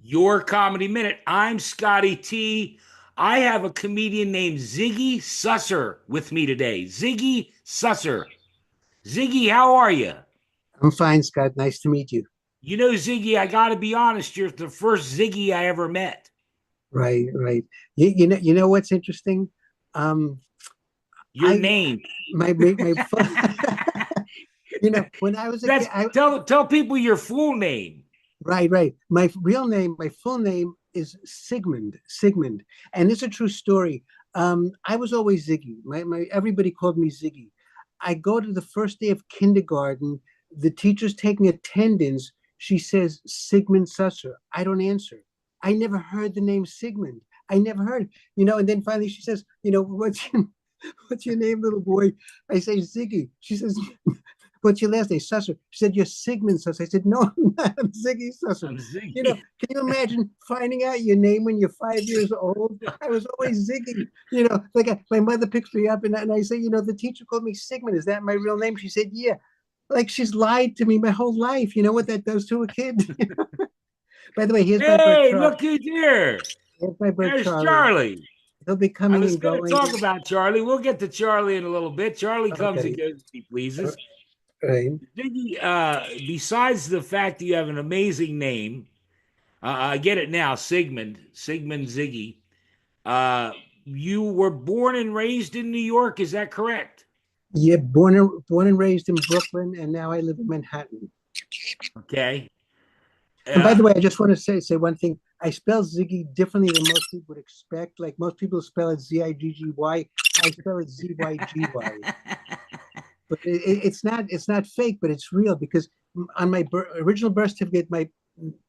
Your Comedy Minute. I'm Scotty T. I have a comedian named Ziggy Susser with me today. Ziggy Susser. Ziggy, how are you? I'm fine, Scott. Nice to meet you. You know, Ziggy, I got to be honest, you're the first Ziggy I ever met. Right, right. You know what's interesting? Um, Your I name. my full, when I was a kid, That's tell people your full name. right. My real name, my full name is Sigmund, and it's a true story. I was always Ziggy. My everybody called me Ziggy. I go to the first day of kindergarten. The teacher's taking attendance. She says Sigmund Susser. I don't answer. I never heard the name Sigmund. I never heard, and then finally she says, what's your name, little boy? I say Ziggy. She says, what's your last name? Susser. She said, you're Sigmund Susser. I said, no, I'm not. I'm Ziggy Susser. I'm Can Ziggy. you imagine finding out your name when you're 5 years old? I was always Ziggy. My mother picks me up and I say, the teacher called me Sigmund. Is that my real name? She said, yeah. Like she's lied to me my whole life. You know what that does to a kid? By the way, here's my bird Hey, Charlie. look who's here. Here's my bird There's Charlie. Charlie. He'll be I coming was and going to going. talk about Charlie. We'll get to Charlie in a little bit. Charlie comes and Okay. goes as he pleases. Right. Ziggy, besides the fact that you have an amazing name, I get it now, Sigmund Ziggy. Uh, you were born and raised in New York, is that correct? Yeah, born and raised in Brooklyn, and now I live in Manhattan. Okay. And by Uh, the way, I just want to say one thing. I spell Ziggy differently than most people would expect. Like most people spell it Ziggy. I spell it Zygy. But it's not fake, but it's real because on my original birth certificate, my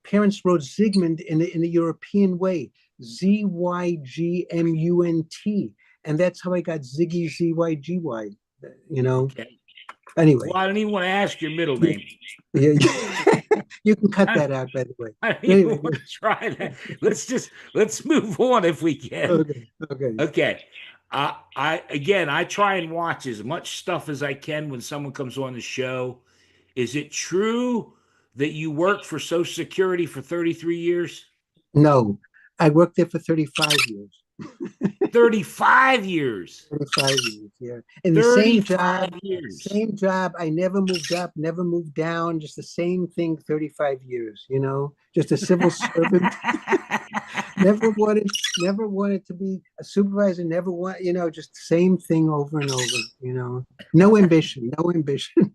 parents wrote Zygmunt in the European way, Zygmunt, and that's how I got Ziggy Zygy. You know. okay. Well, Anyway, I don't even want to ask your middle name. yeah, you can cut I, that out, by the way. I don't even Anyway, want to try that. Let's move on if we can. okay, okay. Okay. I try and watch as much stuff as I can when someone comes on the show. Is it true that you worked for Social Security for 33 years? No, I worked there for 35 years. 35 years. 35 years, yeah. In the 35 years. same job. I never moved up, never moved down, just the same thing, 35 years, just a civil servant. Never wanted to be a supervisor, never want, just the same thing over and over. No ambition, no ambition.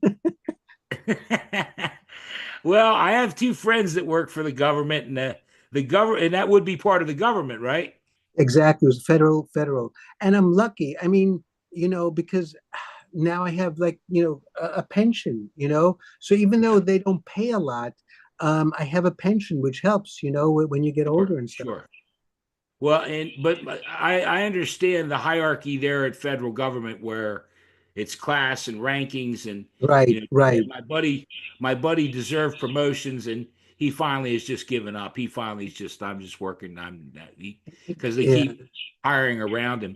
Well, I have two friends that work for the government, and the government, and that would be part of the government, right? Exactly. It was federal. And I'm lucky. I mean, because now I have like, a pension, So even though Yeah, they don't pay a lot, I have a pension, which helps, when you get sure, older and stuff. sure. Well, but I understand the hierarchy there at federal government where it's class and rankings, and Right, right. my buddy deserved promotions, and he finally has just given up. He finally is just I'm just working. Because they Yeah, keep hiring around him.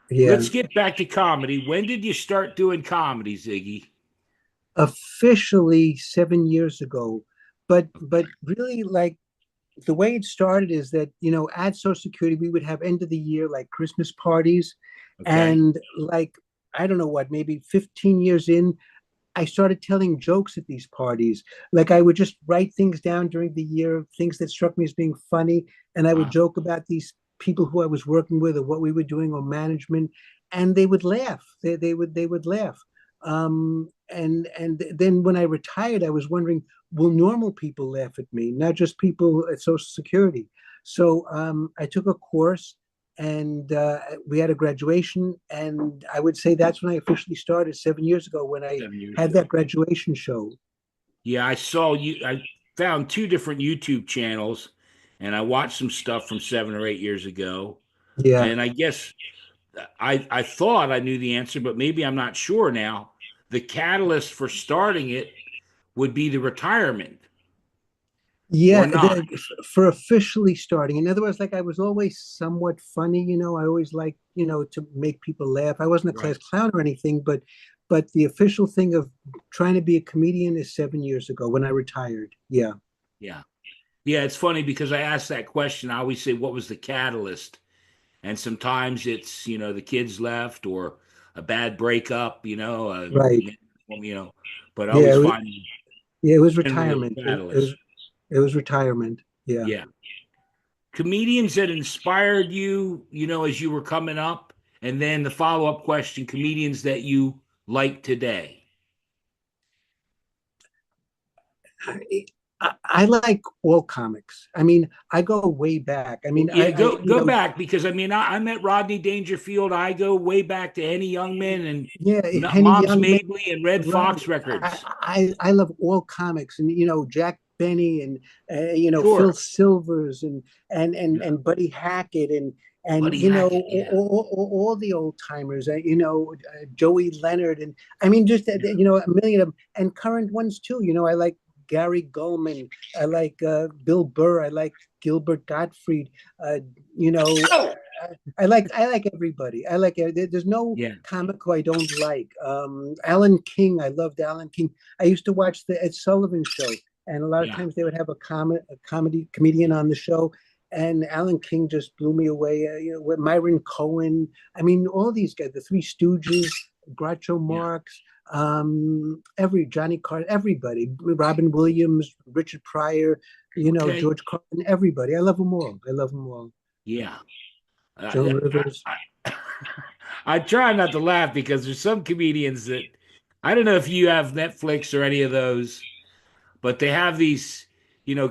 yeah. Let's get back to comedy. When did you start doing comedy, Ziggy? Officially 7 years ago. But really like the way it started is that, at Social Security, we would have end of the year like Christmas parties. Okay. And like, I don't know what, maybe 15 years in, I started telling jokes at these parties. Like I would just write things down during the year, things that struck me as being funny, and I would Uh, joke about these people who I was working with or what we were doing or management, and they would laugh. They would laugh. And then when I retired, I was wondering, will normal people laugh at me, not just people at Social Security? So I took a course and we had a graduation, and I would say that's when I officially started 7 years ago when I 7 years had ago. that graduation show. Yeah, I saw you. I found two different YouTube channels, and I watched some stuff from 7 or 8 years ago. Yeah, And I guess I thought I knew the answer, but maybe I'm not sure now. The catalyst for starting it would be the retirement, or yeah. not. For officially starting, in other words, like I was always somewhat funny. I always liked, to make people laugh. I wasn't a class Right. clown or anything, but the official thing of trying to be a comedian is 7 years ago when I retired. Yeah. Yeah. Yeah, it's funny because I asked that question. I always say, what was the catalyst? And sometimes it's, the kids left or a bad breakup, Right. but I Yeah. always find Yeah. It was generally retirement. a catalyst. It was retirement. Yeah. Yeah. Comedians that inspired you, as you were coming up. And then the follow-up question, comedians that you like today. I like all comics. I mean, I go way back. I mean, Yeah, I go back because I met Rodney Dangerfield. I go way back to Henny Youngman and yeah, Henny Moms Youngman. Mabley and Red Right. Fox records. I love all comics, and Jack Benny, and Phil Sure. Silvers, and Yeah. Buddy Hackett, and Buddy Hackett. Yeah. all the old timers. Joey Leonard, and I mean just Yeah. a million of them, and current ones too. I like Gary Gulman. I like Bill Burr. I like Gilbert Gottfried. Uh, you know, I like everybody. There's no Yeah. comic who I don't like. Alan King. I loved Alan King. I used to watch the Ed Sullivan Show, and a lot of Yeah. times they would have a comedy comedian on the show. And Alan King just blew me away. With Myron Cohen. I mean, all these guys, the Three Stooges, Groucho Yeah. Marx, every Johnny Carter, everybody, Robin Williams, Richard Pryor, Okay. George Carlin, everybody. I love them all. I love them all. Yeah. Joan I, Rivers. I, I try not to laugh because there's some comedians that I don't know if you have Netflix or any of those, but they have these,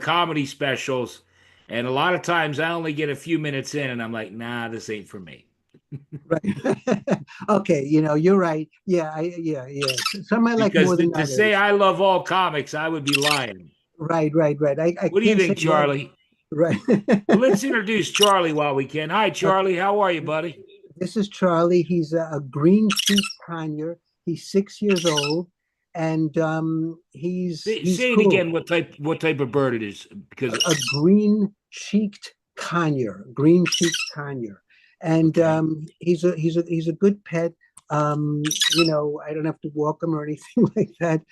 comedy specials. And a lot of times I only get a few minutes in and I'm like, nah, this ain't for me. Right. Okay, you're right. Yeah. Some I like Because more to, than to say others. I love all comics, I would be lying. Right. I What do you can't say think, love. Charlie? Right. Well, let's introduce Charlie while we can. Hi, Okay. Charlie. How are you, buddy? This is Charlie. He's a green cheek conure. He's 6 years old, and he's Say it cool. again. What type of bird it is? Because A green cheeked green cheeked conure, and okay, he's a good pet. Um, I don't have to walk him or anything like that.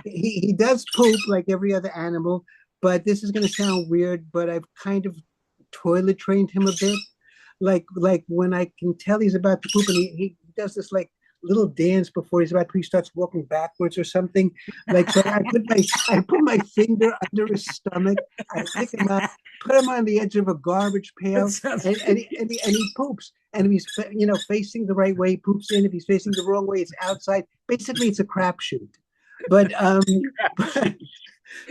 He, he does poop like every other animal, but this is going to sound weird, but I've kind of toilet trained him a bit. Like when I can tell he's about to poop, and he does this like little dance before he's about to, he starts walking backwards or something. Like so, I put my finger under his stomach. I pick him up, put him on the edge of a garbage that pail, sounds and he poops. And if he's facing the right way, he poops in. If he's facing the wrong way, it's outside. Basically, it's a crapshoot. But but,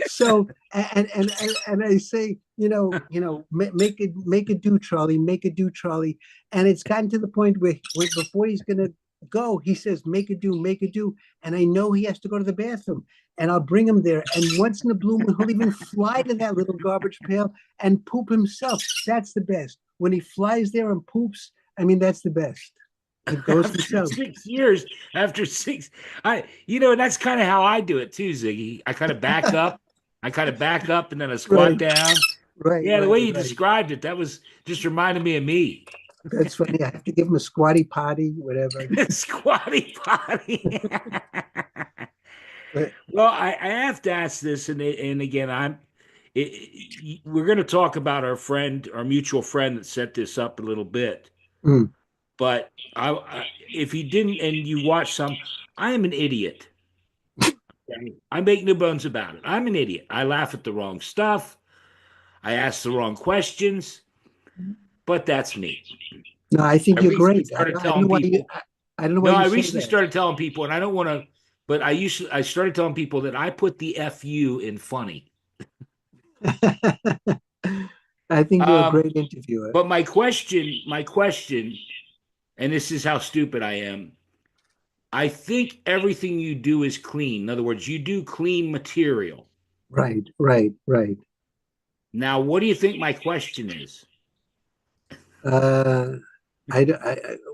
so and I say, make it do, Charlie, make it do, Charlie. And it's gotten to the point where before he's gonna go, he says, make it do. And I know he has to go to the bathroom. And I'll bring him there. And once in a blue moon, he'll even fly to that little garbage pail and poop himself. That's the best. When he flies there and poops, I mean, that's the best. It goes for after self. 6 years. After six, and that's kind of how I do it too, Ziggy. I kind of back up. And then I squat Right, down. right, Yeah, the way right, you right. described it, that was just reminded me of me. That's funny. I have to give him a squatty potty, whatever. Squatty potty. But, Well, I have to ask this, and again, we're going to talk about our mutual friend that set this up a little bit. mm, But if you didn't, and you watch some, I am an idiot. I make no bones about it. I'm an idiot. I laugh at the wrong stuff. I ask the wrong questions, but that's me. no, I I think you're recently great. started I don't know telling why you. people. I don't know why No, you I say recently that. started telling people, and I don't want to, but I started telling people that I put the FU in funny. I think you're a Um, great interviewer. but my question, and this is how stupid I am. I think everything you do is clean. In other words, you do clean material. Right. Now, what do you think my question is? Uh,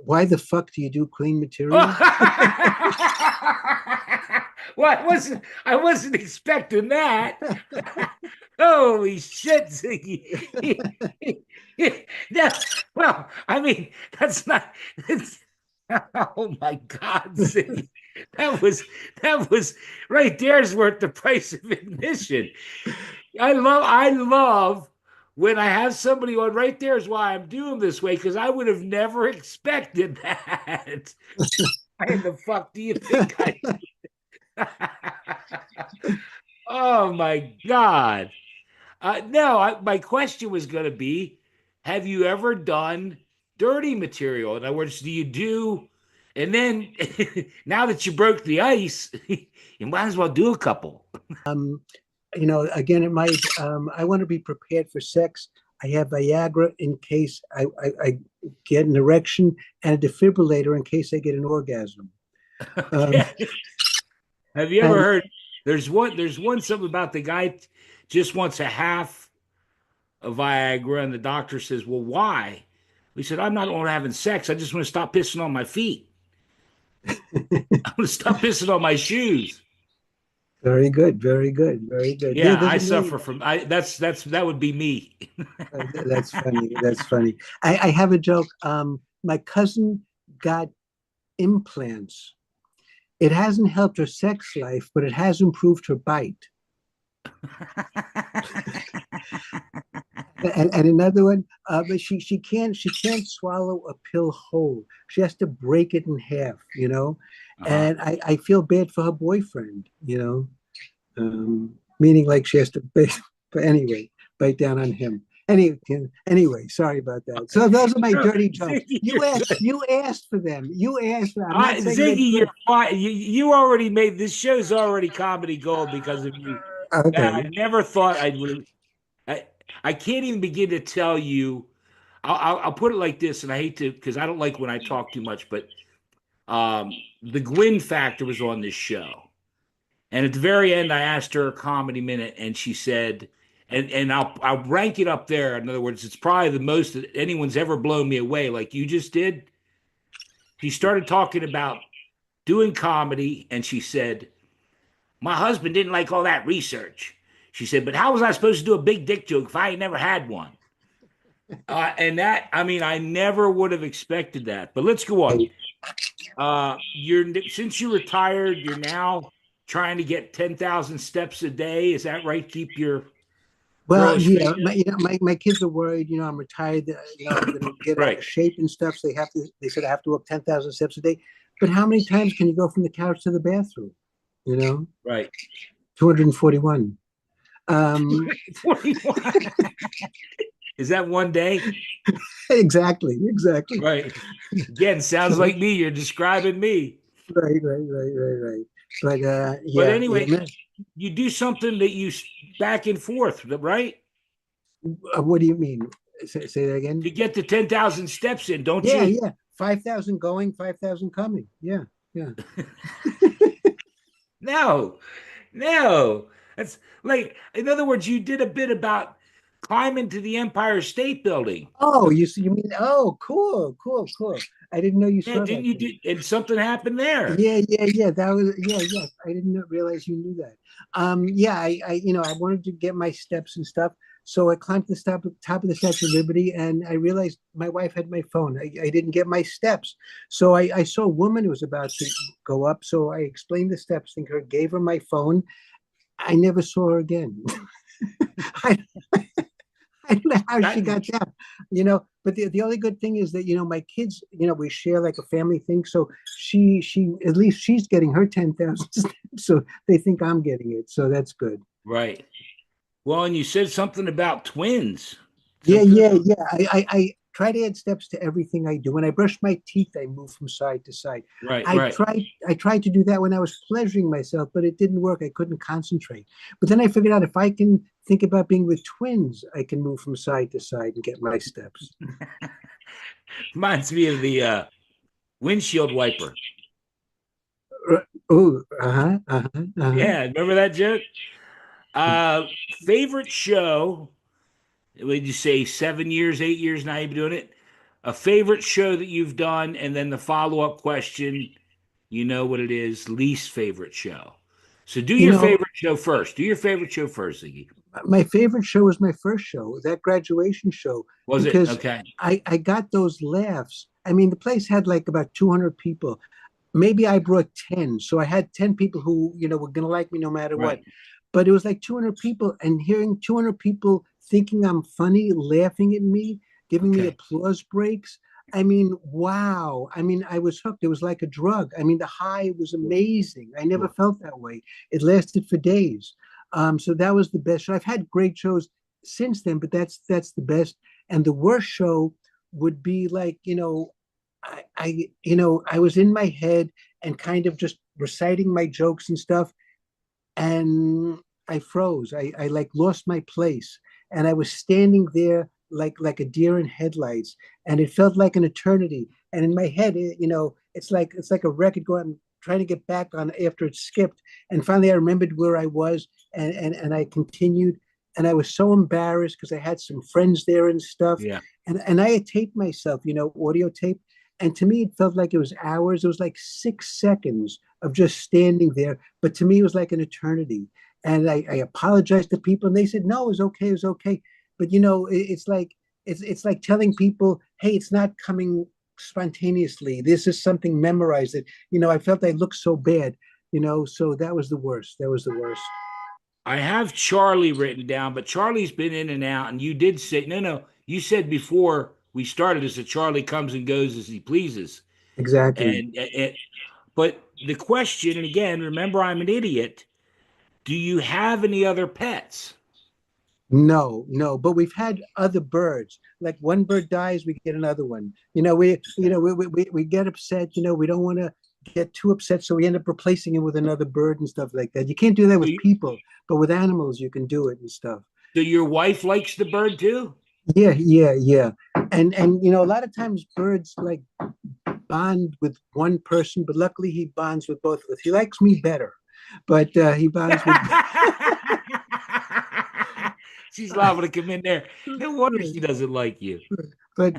why the fuck do you do clean Well, material? I wasn't expecting that. Holy shit, Ziggy. No, well, I mean, that's not it's, oh my God, Ziggy. That was that was right there's worth the price of admission. I love when I have somebody on right there is why I'm doing this way because I would have never expected that. Why in the fuck do you think I Oh my God. No, my question was going to be, have you ever done dirty material? In other words, do you do, and then now that you broke the ice, you might as well do a couple. Um, again, it might. I want to be prepared for sex. I have Viagra in case I get an erection, and a defibrillator in case I get an orgasm. Um, Okay. Have you ever and heard? There's one something about the guy just wants a half of Viagra, and the doctor says, "Well, why?" He said, "I'm not only having sex. I just want to stop pissing on my feet. I want to stop pissing on my shoes." very good, very good, very good. There, Yeah, there's I a million. suffer from I that would be me. That's funny. That's funny. I have a joke. My cousin got implants. It hasn't helped her sex life, but it has improved her bite. And another one, but she can't swallow a pill whole. She has to break it in half, Uh-huh. And I feel bad for her boyfriend, meaning like she has to bite, but anyway, bite down on him. Anyway, sorry about that. So those are my dirty jokes. Ziggy, You you're asked, good. you asked for them. You asked for them. I'm not saying they're Ziggy, you're good. fine. You already made this show's already comedy gold because of you. I Okay. never thought I'd really. I I can't even begin to tell you. I'll put it like this, and I hate to because I don't like when I talk too much, but the Gwyn factor was on this show. And at the very end, I asked her a comedy minute, and she said, and I'll rank it up there. In other words, it's probably the most that anyone's ever blown me away, like you just did. She started talking about doing comedy, and she said, "My husband didn't like all that research." She said, "But how was I supposed to do a big dick joke if I ain't never had one?" And that, I mean, I never would have expected that. But let's go on. You're since you retired, you're now trying to get 10,000 steps a day. Is that right? Keep your Well, girl yeah, straight. my kids are worried. I'm retired. I'm going to get out Right, of shape and stuff. So they said I have to walk 10,000 steps a day. But how many times can you go from the couch to the bathroom? You know, right. 241. Um, 41. Is that one day? exactly, exactly. Right. Again, sounds So, like me. You're describing me. right. But But yeah, anyway, you do something that you back and forth, right? what do you mean? Say that To again. get the 10,000 steps in, don't Yeah, you? yeah. 5,000 going, 5,000 coming. Yeah, yeah. No, no. That's like, in other words, you did a bit about climbing to the Empire State Building. Oh, you mean? Oh, cool. I didn't know you Yeah, saw didn't that you thing. do? And something happened there. Yeah. That was yeah. I didn't realize you knew that. Yeah, I wanted to get my steps and stuff, so I climbed to the top of the Statue of Liberty, and I realized my wife had my phone. I didn't get my steps, so I saw a woman who was about to go up. So I explained the steps to her, gave her my phone. I never saw her again. I, I don't know how she That, got down, But the only good thing is that my kids, we share like a family thing. So she at least she's getting her 10,000 steps, so they think I'm getting it. So that's good. right. Well, and you said something about twins. Yeah, Something yeah, about yeah. I try to add steps to everything I do. When I brush my teeth, I move from side to side. right, I right. tried I tried to do that when I was pleasuring myself, but it didn't work. I couldn't concentrate. But then I figured out if I can think about being with twins, I can move from side to side and get my steps. Reminds me of the windshield wiper. Oh, uh-huh. Yeah, remember that joke? Favorite show? Would you say 7 years, 8 years now you've been doing it? A favorite show that you've done, and then the follow-up question, you know what it is, least favorite show. So do You your know, favorite show first. Do your favorite show first, Ziggy. my favorite show was my first show, that graduation show, Was it? because Okay. I got those laughs. I mean, the place had like about 200 people. maybe I brought 10. So I had 10 people who, were going to like me no matter what. Right. But it was like 200 people, and hearing 200 people thinking I'm funny, laughing at me, giving me Okay. applause breaks. I mean, wow. I mean, I was hooked. It was like a drug. I mean, the high was Sure. amazing. I never Sure. felt that way. It lasted for days. So that was the best show. I've had great shows since then, but that's the best. And the worst show would be like, I was in my head and kind of just reciting my jokes and stuff, and I froze. I like lost my place, and I was standing there like a deer in headlights, and it felt like an eternity. And in my head, it's like a record going, trying to get back on after it skipped. And finally, I remembered where I was, and I continued. And I was so embarrassed because I had some friends there and stuff, Yeah. and I had taped myself, audio tape. And to me, it felt like it was hours. It was like 6 seconds of just standing there, but to me, it was like an eternity. And I apologized to people, and they said, "No, it was okay, it was okay." But it's like telling people, "Hey, it's not coming spontaneously. This is something memorized." That I felt I looked so bad. So that was the worst. That was the worst. I have Charlie written down, but Charlie's been in and out. And you did say, no, no, you said before we started this that Charlie comes and goes as he pleases. Exactly. And but the question, and again, remember, I'm an idiot. Do you have any other pets? No, no, but we've had other birds. Like one bird dies, we get another one. We get upset. We don't want to get too upset, so we end up replacing it with another bird and stuff like that. You can't do that So, with people, but with animals, you can do it and stuff. so your wife likes the bird too? Yeah, yeah, yeah. And a lot of times birds like bond with one person, but luckily he bonds with both of us. He likes me better, but he bonds with. She's liable to come in there. No wonder she doesn't like you. But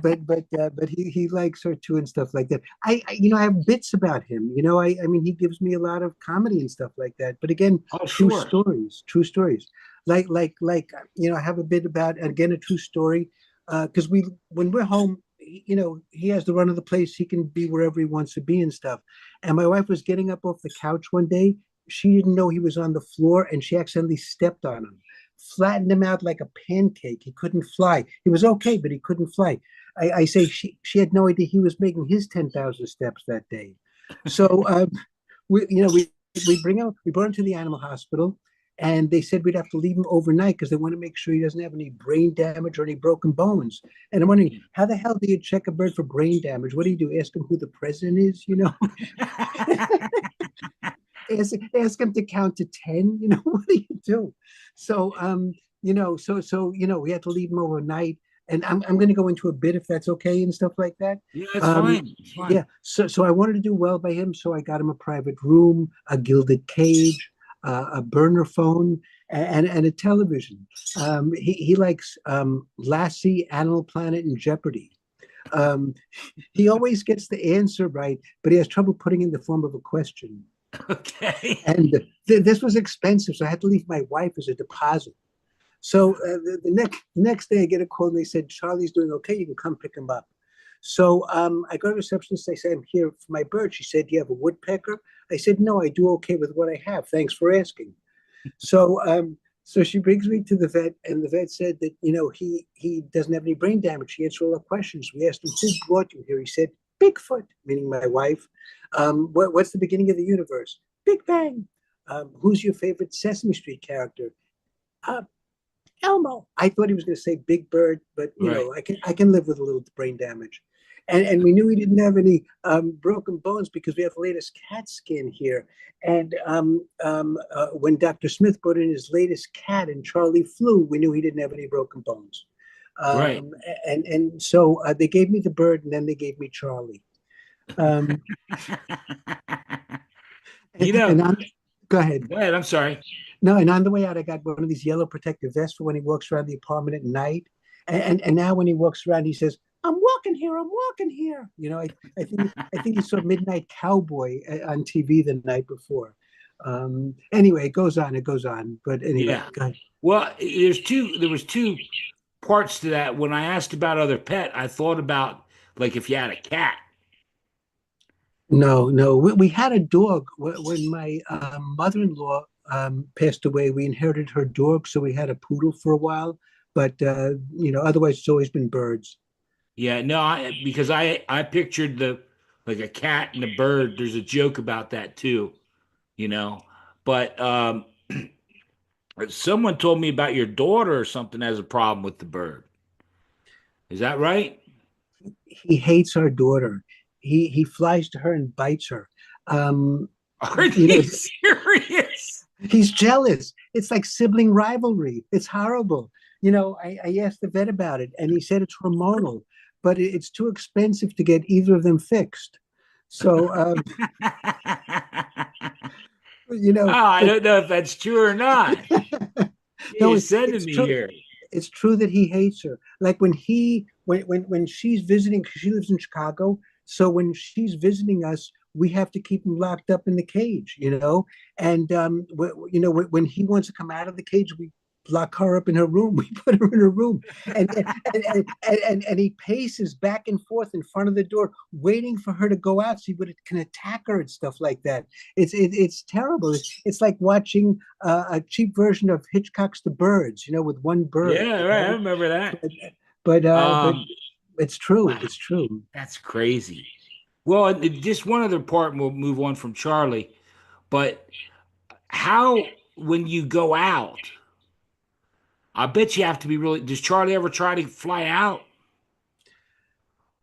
he likes her too and stuff like that. I have bits about him. I mean he gives me a lot of comedy and stuff like that. But again, Oh, true sure. stories, true stories. Like I have a bit about, again, a true story, because we when we're home, he has the run of the place. He can be wherever he wants to be and stuff. And my wife was getting up off the couch one day. She didn't know he was on the floor, and she accidentally stepped on him, flattened him out like a pancake. He couldn't fly. He was okay, but he couldn't fly. I say she had no idea he was making his 10,000 steps that day. So we brought him to the animal hospital, and they said we'd have to leave him overnight because they want to make sure he doesn't have any brain damage or any broken bones. And I'm wondering, how the hell do you check a bird for brain damage? What do you do? Ask him who the president is? Ask him to count to 10. What do you do? So we had to leave him overnight. And I'm going to go into a bit, if that's okay, and stuff like that. Yeah, that's um fine. It's fine. yeah, so I wanted to do well by him, so I got him a private room, a gilded cage, a burner phone, and a television. He likes Lassie, Animal Planet, and Jeopardy. um he always gets the answer right, but he has trouble putting in the form of a question. Okay. And this was expensive, so I had to leave my wife as a deposit. So the next day, I get a call, and they said Charlie's doing okay. You can come pick him up. So I go to the receptionist. I say, I'm here for my bird. She said, do you have a woodpecker? I said, no, I do okay with what I have. Thanks for asking. So she brings me to the vet, and the vet said that he doesn't have any brain damage. He answered all the questions. We asked him, who brought you here? He said, Bigfoot, meaning my wife. What's the beginning of the universe? Big Bang. Who's your favorite Sesame Street character? Uh, Elmo. I thought he was going to say Big Bird, but Right. I can live with a little brain damage. And we knew he didn't have any broken bones because we have the latest CAT scan here. And when Dr. Smith brought in his latest cat and Charlie flew, we knew he didn't have any broken bones. Right. Um, and so they gave me the bird, and then they gave me Charlie. Um, You and, know, and on, Go ahead. go ahead. I'm sorry. No, and on the way out, I got one of these yellow protective vests for when he walks around the apartment at night. And now when he walks around, he says, "I'm walking here. I'm walking here." I think he saw Midnight Cowboy on TV the night before. Anyway, it goes on. It goes on. But anyway, Yeah. go ahead. Well, there was two parts to that. When I asked about other pet, I thought about like if you had a cat. No, no. We had a dog when my mother-in-law passed away. We inherited her dog, so we had a poodle for a while. But otherwise, it's always been birds. Yeah, no, because I pictured the like a cat and a bird. There's a joke about that too, you know. But someone told me about your daughter or something has a problem with the bird. Is that right? He hates our daughter. He flies to her and bites her. Um, Are you know, you serious? he's jealous. It's like sibling rivalry. It's horrible. I asked the vet about it, and he said it's hormonal, but it's too expensive to get either of them fixed. So, I but don't know if that's true or not. no, You're sending it's me true. here. It's true that he hates her. Like when she's visiting, because she lives in Chicago. So when she's visiting us, we have to keep him locked up in the cage. And when he wants to come out of the cage, we lock her up in her room. We put her in her room, and he paces back and forth in front of the door, waiting for her to go out so he can attack her and stuff like that. It's terrible. It's like watching a cheap version of Hitchcock's The Birds, with one bird. Yeah, right. I remember that. But but Um, it's true. wow, It's true. that's crazy. Well, just one other part, and we'll move on from Charlie. But how, when you go out, I bet you have to be really. Does Charlie ever try to fly out?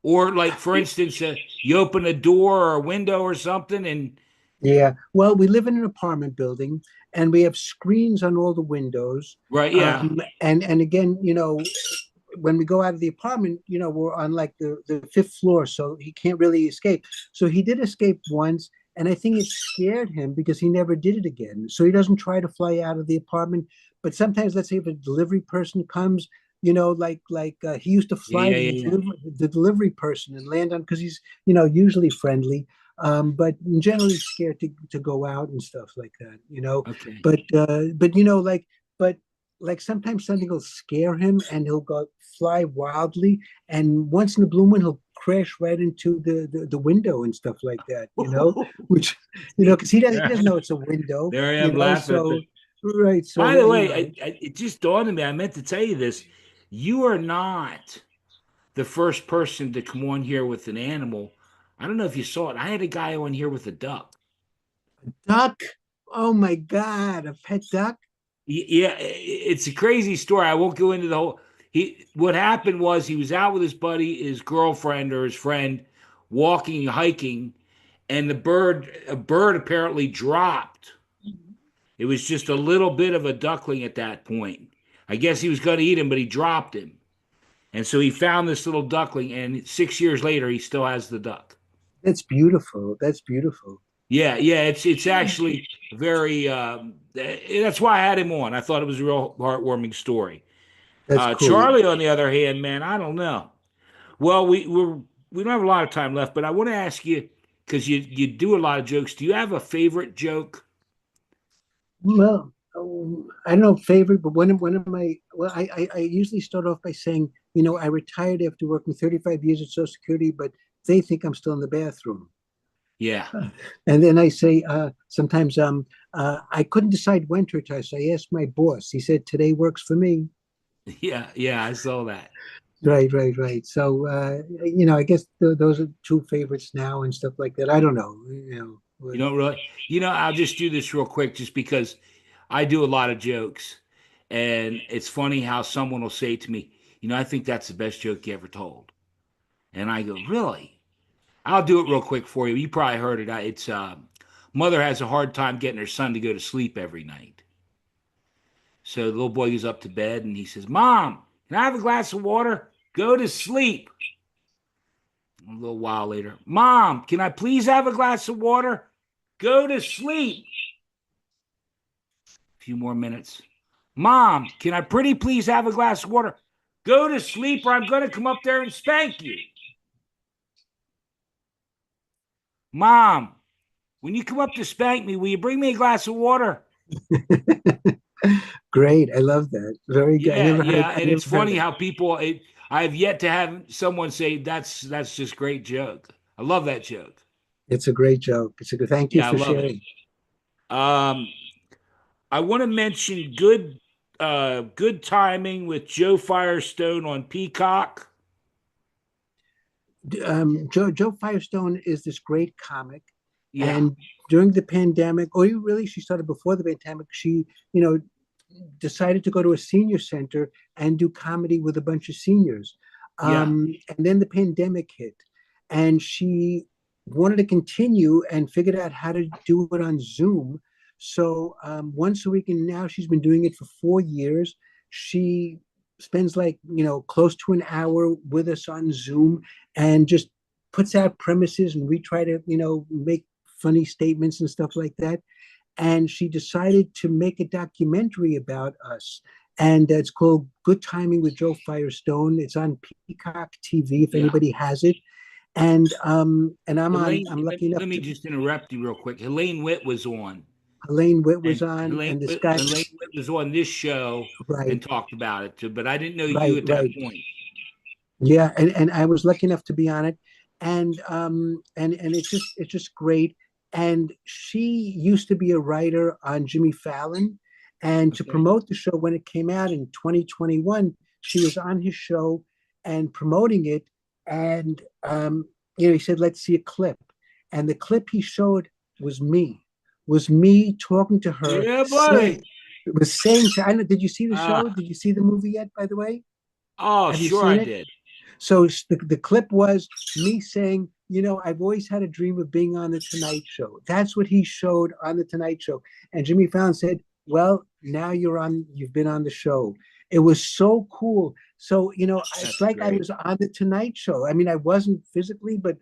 Or, like, for instance, you open a door or a window or something, and Yeah. Well, we live in an apartment building, and we have screens on all the windows. right, yeah, And again, when we go out of the apartment, we're on like the fifth floor, so he can't really escape. So he did escape once, and I think it scared him because he never did it again. So he doesn't try to fly out of the apartment. But sometimes, let's say if a delivery person comes, like he used to fly yeah, to yeah, yeah. the delivery person and land on because he's usually friendly. But generally scared to go out and stuff like that. Okay. But like sometimes something will scare him and he'll go fly wildly, and once in a blue moon he'll crash right into the window and stuff like that. Which because he doesn't there, know it's a window. there I am laughing at So the. right, By so the way, it just dawned on me. I meant to tell you this. You are not the first person to come on here with an animal. I don't know if you saw it. I had a guy on here with a duck. duck. Oh my god, a pet duck. Yeah, it's a crazy story. I won't go into the whole. What happened was he was out with his buddy, his girlfriend or his friend, walking, hiking, and a bird apparently dropped. It was just a little bit of a duckling at that point. I guess he was going to eat him, but he dropped him. And so he found this little duckling, and 6 years later, he still has the duck. That's beautiful. That's beautiful. Yeah, yeah, it's actually very. That's why I had him on. I thought it was a real heartwarming story. That's cool. Charlie, on the other hand, man, I don't know. Well, we don't have a lot of time left, but I want to ask you because you do a lot of jokes. Do you have a favorite joke? Well, I don't know favorite, but one of my well, I usually start off by saying, I retired after working 35 years at Social Security, but they think I'm still in the bathroom. Yeah, And then I say sometimes I couldn't decide when to retire, so I asked my boss. He said today works for me. yeah, yeah. I saw that. Right, right, right. So I guess those are two favorites now and stuff like that. I don't know. You don't really. I'll just do this real quick, just because I do a lot of jokes, and it's funny how someone will say to me, I think that's the best joke you ever told, and I go, really? I'll do it real quick for you. You probably heard it. It's mother has a hard time getting her son to go to sleep every night. So the little boy goes up to bed and he says, "Mom, can I have a glass of water? Go to sleep." A little while later, "Mom, can I please have a glass of water? Go to sleep." A few more minutes. "Mom, can I pretty please have a glass of water? Go to sleep or I'm going to come up there and spank you." "Mom, when you come up to spank me, will you bring me a glass of water?" Great. I love that. Very good. Yeah, yeah, I and never it's heard funny it. how people. I have yet to have someone say that's just great joke. I love that joke. It's a great joke. It's a good. Thank you Yeah, I for love it. sharing. Um, I want to mention good timing with Joe Firestone on Peacock. Joe Firestone is this great comic, Yeah, and during the pandemic, or really, she started before the pandemic. She, you know, decided to go to a senior center and do comedy with a bunch of seniors. yeah. And then the pandemic hit, and she wanted to continue and figured out how to do it on Zoom. So once a week, and now she's been doing it for 4 years. She spends like close to an hour with us on Zoom and just puts out premises, and we try to make funny statements and stuff like that. And she decided to make a documentary about us. And it's called Good Timing with Joe Firestone. It's on Peacock TV if Yeah. anybody has it. And Elaine, I'm let, lucky enough let me to just interrupt you real quick. Elaine Witt was on, Elaine Witt was and on, Elaine and this Witt, guy. Elaine Witt was on this show Right, and talked about it too. But I didn't know you right, at that right. point. Yeah, and I was lucky enough to be on it, and it's just great. And she used to be a writer on Jimmy Fallon, and to Okay. promote the show when it came out in 2021, she was on his show and promoting it. And he said, "Let's see a clip," and the clip he showed was me, was me talking to her, Yeah, saying, buddy. it was saying to. I know. Did you see the show? Ah, Did you see the movie yet? By the way, oh, have you sure I seen it? did. So the clip was me saying, I've always had a dream of being on the Tonight Show. That's what he showed on the Tonight Show. And Jimmy Fallon said, well, now you've been on the show. It was so cool. So, it's That's like I great. was on the Tonight Show. I mean, I wasn't physically, but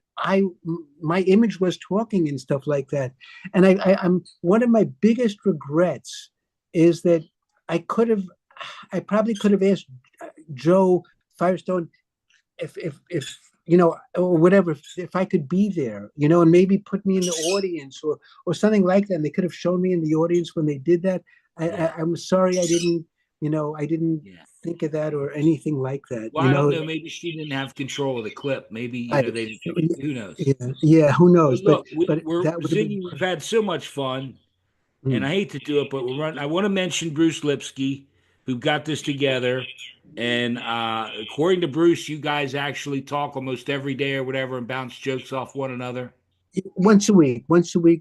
my image was talking and stuff like that. And I'm one of my biggest regrets is that I could have, I probably could have asked Joe Firestone if or whatever, if I could be there, and maybe put me in the audience or something like that. And they could have shown me in the audience when they did that. Yeah, I'm sorry I didn't yeah. think of that or anything like that. Well, I don't know. Maybe she didn't have control of the clip. Maybe I, they. Who knows? yeah, yeah, who But knows? But look, but we're that would have been Ziggy. We've had so much fun, and mm. I hate to do it, but we're running. I want to mention Bruce Lipsky, who got this together. And according to Bruce, you guys actually talk almost every day or whatever and bounce jokes off one another. Once a week,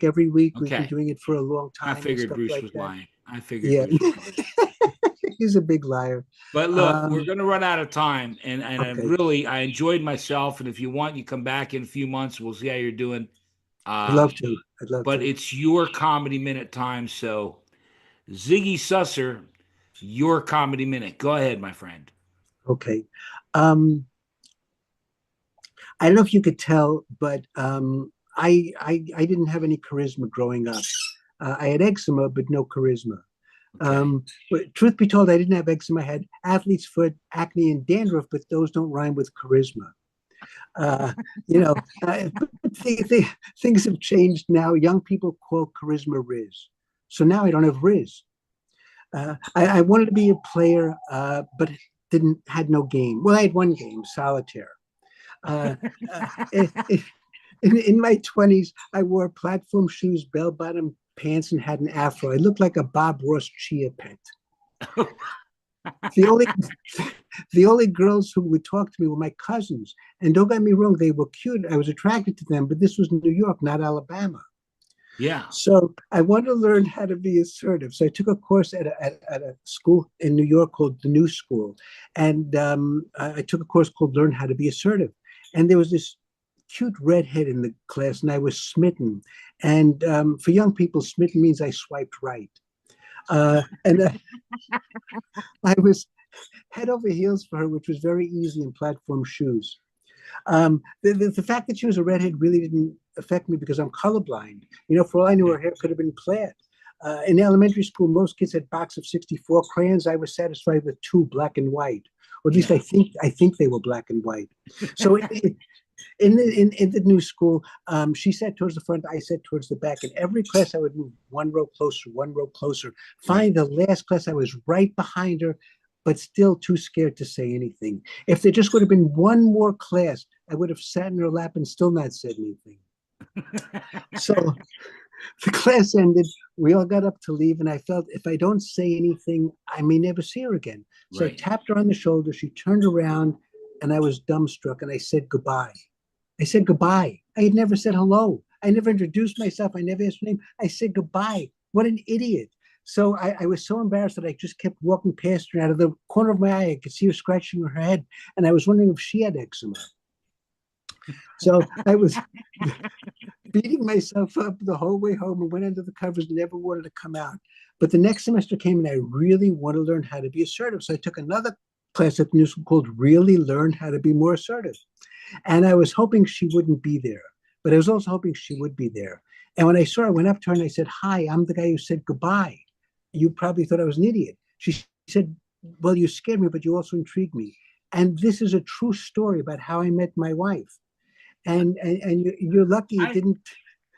every week. We've been Okay. doing it for a long I time and figured stuff Bruce like was that. lying. I figured Yeah. Bruce was lying. He's a big liar. But look, we're um going to run out of time, and okay, I enjoyed myself. And if you want, you come back in a few months. We'll see how you're doing. I'd Uh, love to. I'd love but to. it's your comedy minute time. So Ziggy Susser, your comedy minute. Go ahead, my friend. Okay. Um, I don't know if you could tell, but I didn't have any charisma growing up. I had eczema, but no charisma. Okay. But truth be told, I didn't have eczema. I had athlete's foot, acne, and dandruff, but those don't rhyme with charisma. Uh, you know, things have changed now. Young people call charisma Riz. So now I don't have Riz. I wanted to be a player, but didn't had no game. Well, I had one game, solitaire. Uh, uh, in my 20s, I wore platform shoes, bell bottom pants, and had an afro. I looked like a Bob Ross chia pet. The only the only girls who would talk to me were my cousins. And don't get me wrong, they were cute. I was attracted to them, but this was New York, not Alabama. Yeah. So I wanted to learn how to be assertive. So I took a course at a school in New York called the New School. And I took a course called Learn How to Be Assertive. And there was this cute redhead in the class, and I was smitten. And for young people, smitten means I swiped right. And I was head over heels for her, which was very easy in platform shoes. The fact that she was a redhead really didn't affect me because I'm colorblind. For all I knew, her hair could have been plaid. In elementary school, most kids had a box of 64 crayons. I was satisfied with two, black and white, or at least Yeah. I think they were black and white. So in the new school, she sat towards the front, I sat towards the back. In every class, I would move one row closer, one row closer. Right. Finally, the last class, I was right behind her, but still too scared to say anything. If there just would have been one more class, I would have sat in her lap and still not said anything. So the class ended. We all got up to leave, and I felt if I don't say anything, I may never see her again. So I Right. tapped her on the shoulder. She turned around, and I was dumbstruck, and I said goodbye. I said goodbye. I had never said hello. I never introduced myself. I never asked her name. I said goodbye. What an idiot. So I was so embarrassed that I just kept walking past her. Out of the corner of my eye, I could see her scratching her head. And I was wondering if she had eczema. So I was beating myself up the whole way home and went under the covers, never wanted to come out. But the next semester came and I really wanted to learn how to be assertive. So I took another class at the new school called Really Learn How to Be More Assertive. And I was hoping she wouldn't be there, but I was also hoping she would be there. And when I saw her, I went up to her and I said, "Hi, I'm the guy who said goodbye. You probably thought I was an idiot." She said, "Well, you scared me, but you also intrigued me." And this is a true story about how I met my wife. And you're lucky I it didn't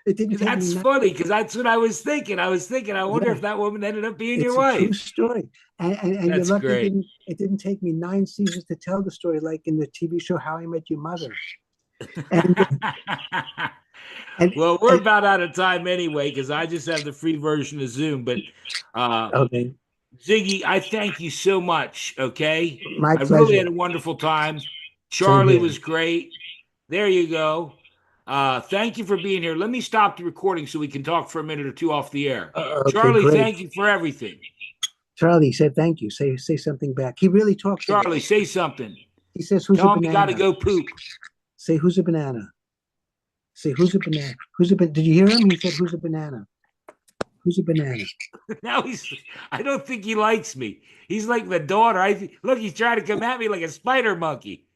take me That's nine, funny because that's what I was thinking. I was thinking, I wonder yeah, if that woman ended up being your it's a true wife. story. And you're That's lucky great. it didn't take me 9 seasons to tell the story like in the TV show How I Met Your Mother. And and, Well, we're and about out of time anyway because I just have the free version of Zoom. But uh, okay, Ziggy, I thank you so much. Okay. my I really had pleasure. a wonderful time. Same Charlie here. was great. There you go. Thank you for being here. Let me stop the recording so we can talk for a minute or two off the air. Okay, Charlie, great. thank you for everything. Charlie said thank you. Say something back. He really talks a Charlie, lot. say something. He says, "Who's a Tell him you got to banana?" go poop. Say, "Who's a banana?" Say, "Who's a banana?" Did you hear him? He said, "Who's a banana?" Who's a banana? Now I don't think he likes me. He's like the daughter. Look, he's trying to come at me like a spider monkey.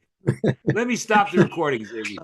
Let me stop the recording, Ziggy.